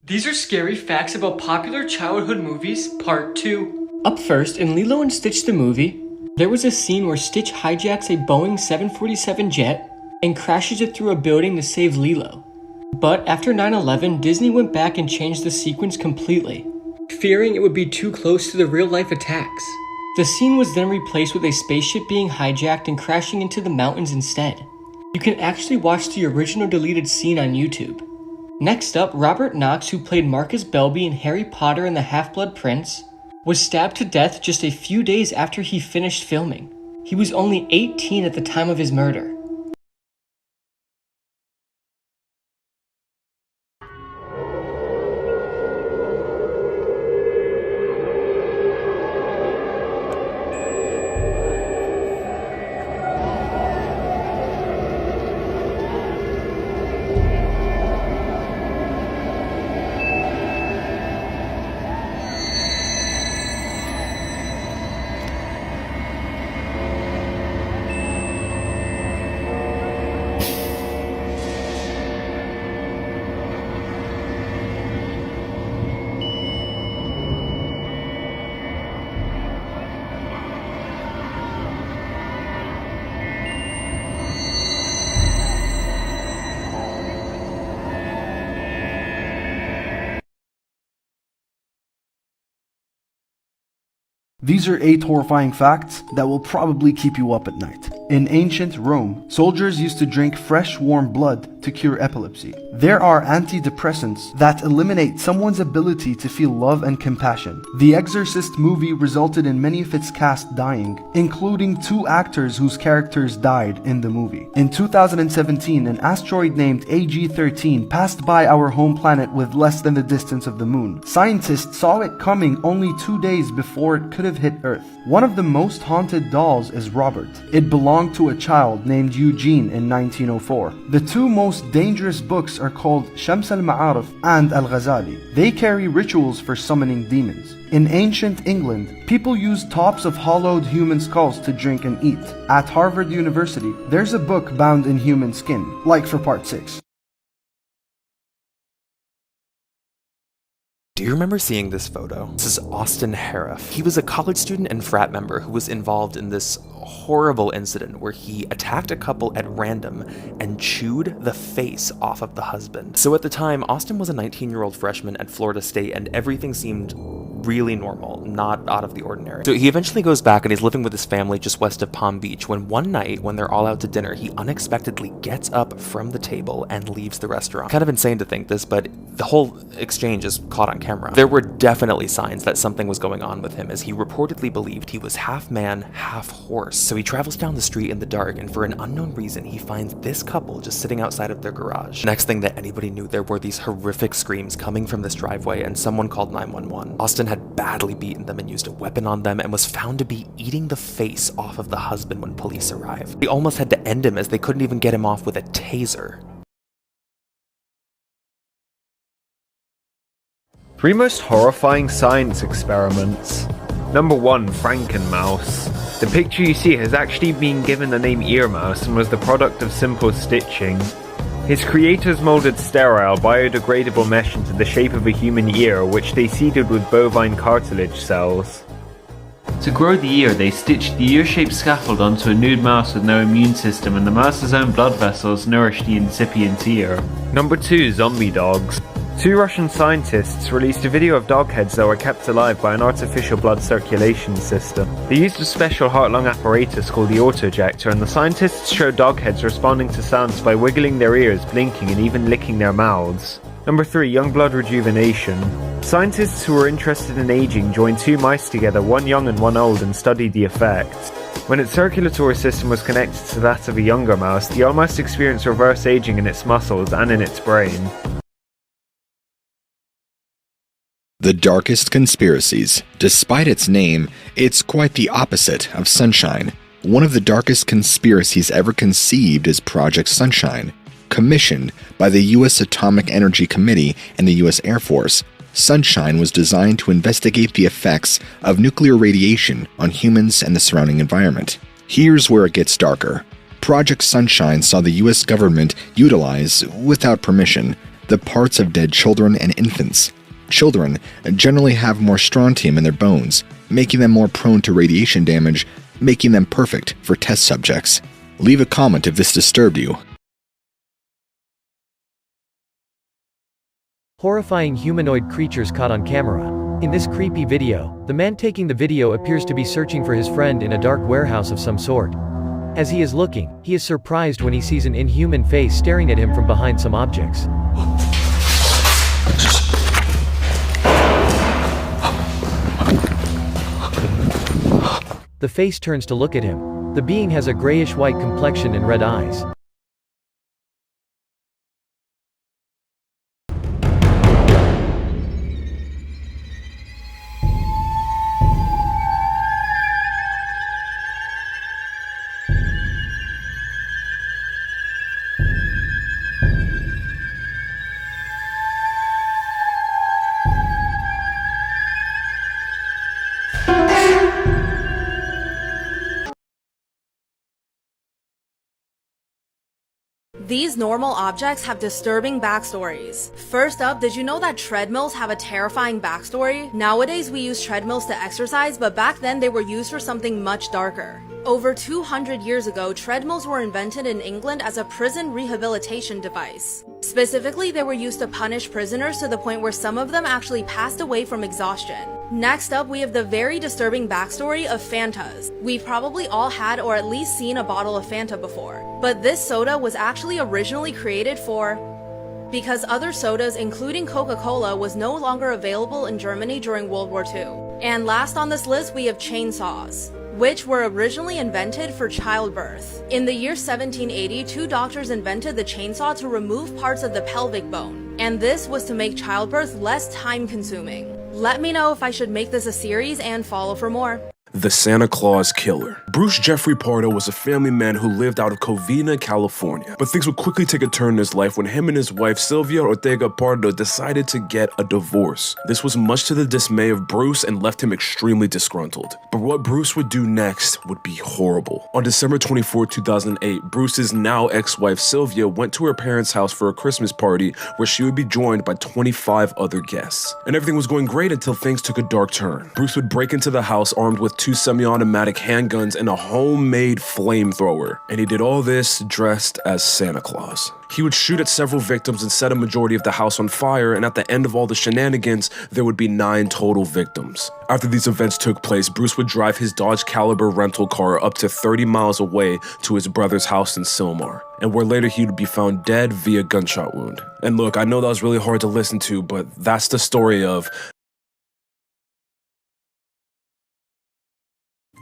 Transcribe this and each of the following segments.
These are scary facts about popular childhood movies, part 2. Up first, in Lilo and Stitch the movie, there was a scene where Stitch hijacks a Boeing 747 jet and crashes it through a building to save Lilo. But after 9/11, Disney went back and changed the sequence completely, fearing it would be too close to the real-life attacks. The scene was then replaced with a spaceship being hijacked and crashing into the mountains instead. You can actually watch the original deleted scene on YouTube. Next up, Robert Knox, who played Marcus Belby in Harry Potter and the Half-Blood Prince, was stabbed to death just a few days after he finished filming. He was only 18 at the time of his murder. These are 8 horrifying facts that will probably keep you up at night. In ancient Rome, soldiers used to drink fresh warm blood to cure epilepsy. There are antidepressants that eliminate someone's ability to feel love and compassion. The Exorcist movie resulted in many of its cast dying, including 2 actors whose characters died in the movie. In 2017, an asteroid named AG-13 passed by our home planet with less than the distance of the moon. Scientists saw it coming only 2 days before it could have hit Earth. One of the most haunted dolls is Robert. It belonged to a child named Eugene in 1904. The 2 most dangerous books are called Shams al-Ma'arif and Al-Ghazali. They carry rituals for summoning demons. In ancient England, people used tops of hollowed human skulls to drink and eat. At Harvard University, there's a book bound in human skin, like for part 6. Do you remember seeing this photo? This is Austin Harif. He was a college student and frat member who was involved in this horrible incident where he attacked a couple at random and chewed the face off of the husband. So at the time, Austin was a 19-year-old freshman at Florida State and everything seemed really normal, not out of the ordinary. So he eventually goes back and he's living with his family just west of Palm Beach when one night, when they're all out to dinner, he unexpectedly gets up from the table and leaves the restaurant. Kind of insane to think this, but the whole exchange is caught on camera. There were definitely signs that something was going on with him, as he reportedly believed he was half man, half horse. So he travels down the street in the dark, and for an unknown reason, he finds this couple just sitting outside of their garage. Next thing that anybody knew, there were these horrific screams coming from this driveway, and someone called 911. Austin had badly beaten them and used a weapon on them, and was found to be eating the face off of the husband when police arrived. They almost had to end him, as they couldn't even get him off with a taser. 3 most horrifying science experiments. Number 1. Frankenmouse. The picture you see has actually been given the name ear mouse and was the product of simple stitching. His creators molded sterile, biodegradable mesh into the shape of a human ear, which they seeded with bovine cartilage cells. To grow the ear, they stitched the ear-shaped scaffold onto a nude mouse with no immune system, and the mouse's own blood vessels nourished the incipient ear. Number 2. Zombie dogs. 2 Russian scientists released a video of dog heads that were kept alive by an artificial blood circulation system. They used a special heart-lung apparatus called the autojector, and the scientists showed dog heads responding to sounds by wiggling their ears, blinking, and even licking their mouths. Number 3. Young blood rejuvenation. Scientists who were interested in aging joined 2 mice together, one young and one old, and studied the effects. When its circulatory system was connected to that of a younger mouse, the old mouse experienced reverse aging in its muscles and in its brain. The Darkest Conspiracies. Despite its name, it's quite the opposite of Sunshine. One of the darkest conspiracies ever conceived is Project Sunshine. Commissioned by the U.S. Atomic Energy Committee and the U.S. Air Force, Sunshine was designed to investigate the effects of nuclear radiation on humans and the surrounding environment. Here's where it gets darker. Project Sunshine saw the U.S. government utilize, without permission, the parts of dead children and infants. Children generally have more strontium in their bones, making them more prone to radiation damage, making them perfect for test subjects. Leave a comment if this disturbed you. Horrifying humanoid creatures caught on camera. In this creepy video, the man taking the video appears to be searching for his friend in a dark warehouse of some sort. As he is looking, he is surprised when he sees an inhuman face staring at him from behind some objects. The face turns to look at him. The being has a grayish-white complexion and red eyes. These normal objects have disturbing backstories. First up, did you know that treadmills have a terrifying backstory? Nowadays we use treadmills to exercise, but back then they were used for something much darker. Over 200 years ago, treadmills were invented in England as a prison rehabilitation device. Specifically, they were used to punish prisoners to the point where some of them actually passed away from exhaustion. Next up, we have the very disturbing backstory of Fantas. We've probably all had or at least seen a bottle of Fanta before, but this soda was actually originally created because other sodas, including Coca-Cola, was no longer available in Germany during World War II. And last on this list, we have chainsaws, which were originally invented for childbirth. In the year 1780, two doctors invented the chainsaw to remove parts of the pelvic bone, and this was to make childbirth less time-consuming. Let me know if I should make this a series and follow for more. The Santa Claus Killer. Bruce Jeffrey Pardo was a family man who lived out of Covina, California. But things would quickly take a turn in his life when him and his wife Sylvia Ortega Pardo decided to get a divorce. This was much to the dismay of Bruce and left him extremely disgruntled. But what Bruce would do next would be horrible. On December 24, 2008, Bruce's now ex-wife Sylvia went to her parents' house for a Christmas party where she would be joined by 25 other guests. And everything was going great until things took a dark turn. Bruce would break into the house armed with two semi-automatic handguns and a homemade flamethrower. And he did all this dressed as Santa Claus. He would shoot at several victims and set a majority of the house on fire, and at the end of all the shenanigans, there would be 9 total victims. After these events took place, Bruce would drive his Dodge Caliber rental car up to 30 miles away to his brother's house in Sylmar, and where later he would be found dead via gunshot wound. And look, I know that was really hard to listen to, but that's the story of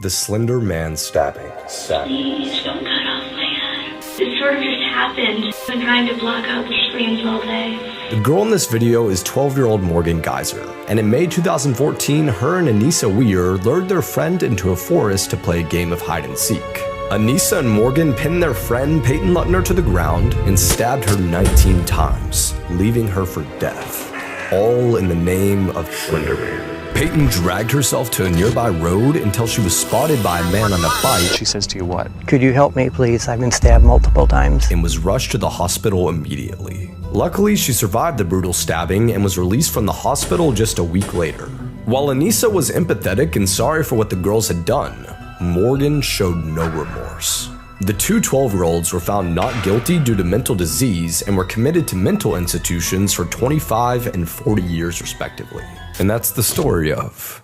the Slender Man stabbing. Please don't cut off my head. This sort of just happened. I've been trying to block out the screams all day. The girl in this video is 12-year-old Morgan Geyser, and in May 2014, her and Anissa Weir lured their friend into a forest to play a game of hide and seek. Anissa and Morgan pinned their friend Peyton Lutner to the ground and stabbed her 19 times, leaving her for death, all in the name of Slender Man. Peyton dragged herself to a nearby road until she was spotted by a man on a bike. She says to you what? Could you help me, please? I've been stabbed multiple times. And was rushed to the hospital immediately. Luckily, she survived the brutal stabbing and was released from the hospital just a week later. While Anissa was empathetic and sorry for what the girls had done, Morgan showed no remorse. The two 12-year-olds were found not guilty due to mental disease and were committed to mental institutions for 25 and 40 years respectively. And that's the story of...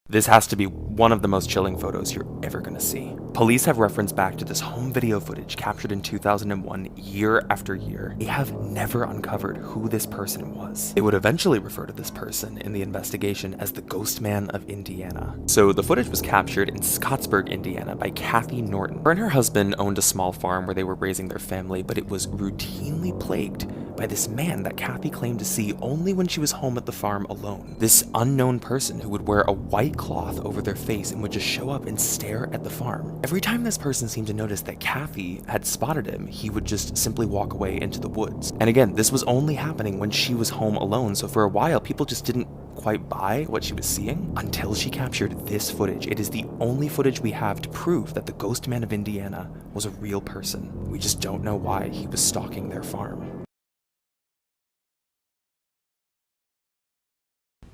This has to be one of the most chilling photos you're ever gonna see. Police have referenced back to this home video footage captured in 2001 year after year. They have never uncovered who this person was. They would eventually refer to this person in the investigation as the Ghost Man of Indiana. So the footage was captured in Scottsburg, Indiana by Kathy Norton. Her and her husband owned a small farm where they were raising their family, but it was routinely plagued by this man that Kathy claimed to see only when she was home at the farm alone. This unknown person who would wear a white cloth over their face and would just show up and stare at the farm. Every time this person seemed to notice that Kathy had spotted him, he would just simply walk away into the woods. And again, this was only happening when she was home alone, so for a while people just didn't quite buy what she was seeing until she captured this footage. It is the only footage we have to prove that the Ghost Man of Indiana was a real person. We just don't know why he was stalking their farm.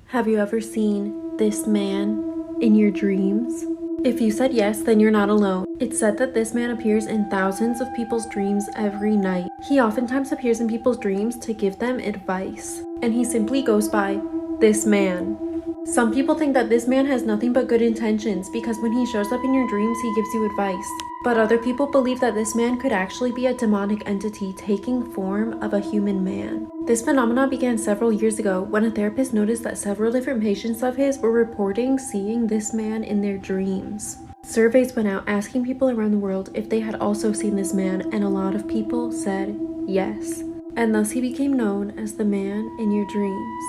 Have you ever seen this man in your dreams? If you said yes, then you're not alone. It's said that this man appears in thousands of people's dreams every night. He oftentimes appears in people's dreams to give them advice, and he simply goes by this man. Some people think that this man has nothing but good intentions because when he shows up in your dreams, he gives you advice. But other people believe that this man could actually be a demonic entity taking form of a human man. This phenomenon began several years ago when a therapist noticed that several different patients of his were reporting seeing this man in their dreams. Surveys went out asking people around the world if they had also seen this man, and a lot of people said yes. And thus he became known as the man in your dreams.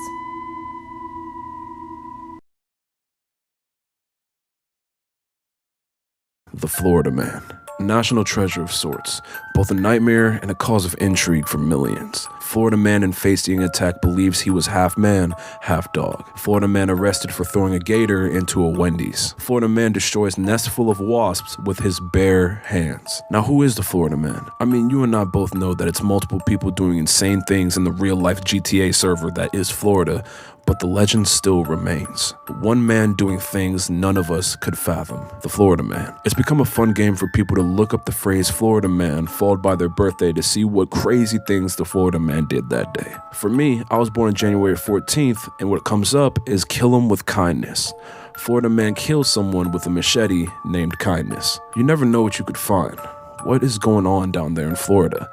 The Florida Man. A national treasure of sorts, both a nightmare and a cause of intrigue for millions. Florida man in facing attack believes he was half man, half dog. Florida man arrested for throwing a gator into a Wendy's. Florida man destroys nest full of wasps with his bare hands. Now who is the Florida man? I mean, you and I both know that it's multiple people doing insane things in the real life GTA server that is Florida, but the legend still remains. One man doing things none of us could fathom. The Florida Man. It's become a fun game for people to look up the phrase Florida Man followed by their birthday to see what crazy things the Florida Man did that day. For me, I was born on January 14th, and what comes up is kill him with kindness. Florida Man kills someone with a machete named Kindness. You never know what you could find. What is going on down there in Florida?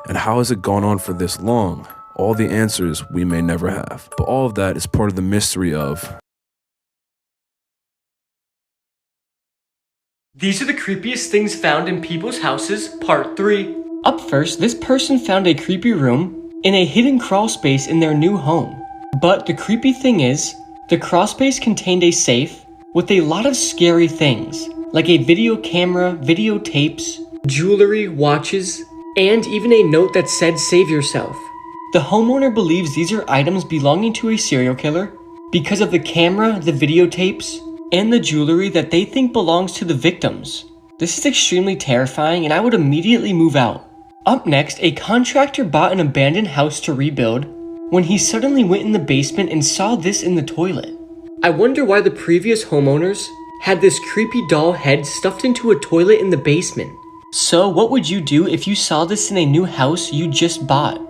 And how has it gone on for this long? All the answers we may never have. But all of that is part of the mystery of... These are the creepiest things found in people's houses, part 3. Up first, this person found a creepy room in a hidden crawl space in their new home. But the creepy thing is, the crawl space contained a safe with a lot of scary things, like a video camera, videotapes, jewelry, watches, and even a note that said save yourself. The homeowner believes these are items belonging to a serial killer because of the camera, the videotapes, and the jewelry that they think belongs to the victims. This is extremely terrifying, and I would immediately move out. Up next, a contractor bought an abandoned house to rebuild when he suddenly went in the basement and saw this in the toilet. I wonder why the previous homeowners had this creepy doll head stuffed into a toilet in the basement. So what would you do if you saw this in a new house you just bought?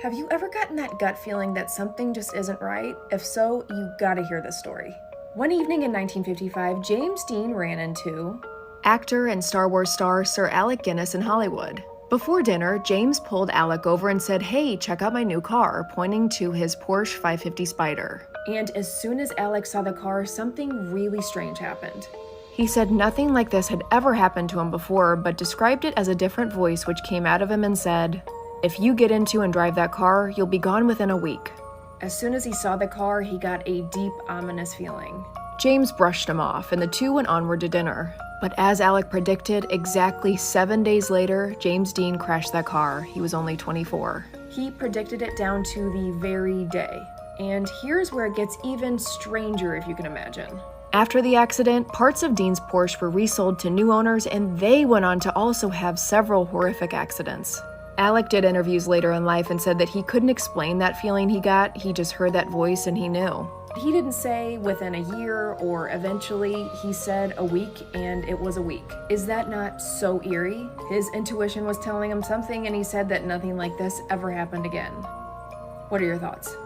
Have you ever gotten that gut feeling that something just isn't right? If so, you gotta hear this story. One evening in 1955, James Dean ran into actor and Star Wars star Sir Alec Guinness in Hollywood. Before dinner, James pulled Alec over and said, "Hey, check out my new car," pointing to his Porsche 550 Spider. And as soon as Alec saw the car, something really strange happened. He said nothing like this had ever happened to him before, but described it as a different voice which came out of him and said, "If you get into and drive that car, you'll be gone within a week." As soon as he saw the car, he got a deep, ominous feeling. James brushed him off, and the two went onward to dinner. But as Alec predicted, exactly 7 days later, James Dean crashed that car. He was only 24. He predicted it down to the very day. And here's where it gets even stranger, if you can imagine. After the accident, parts of Dean's Porsche were resold to new owners, and they went on to also have several horrific accidents. Alec did interviews later in life and said that he couldn't explain that feeling he got, he just heard that voice and he knew. He didn't say within a year or eventually, he said a week, and it was a week. Is that not so eerie? His intuition was telling him something, and he said that nothing like this ever happened again. What are your thoughts?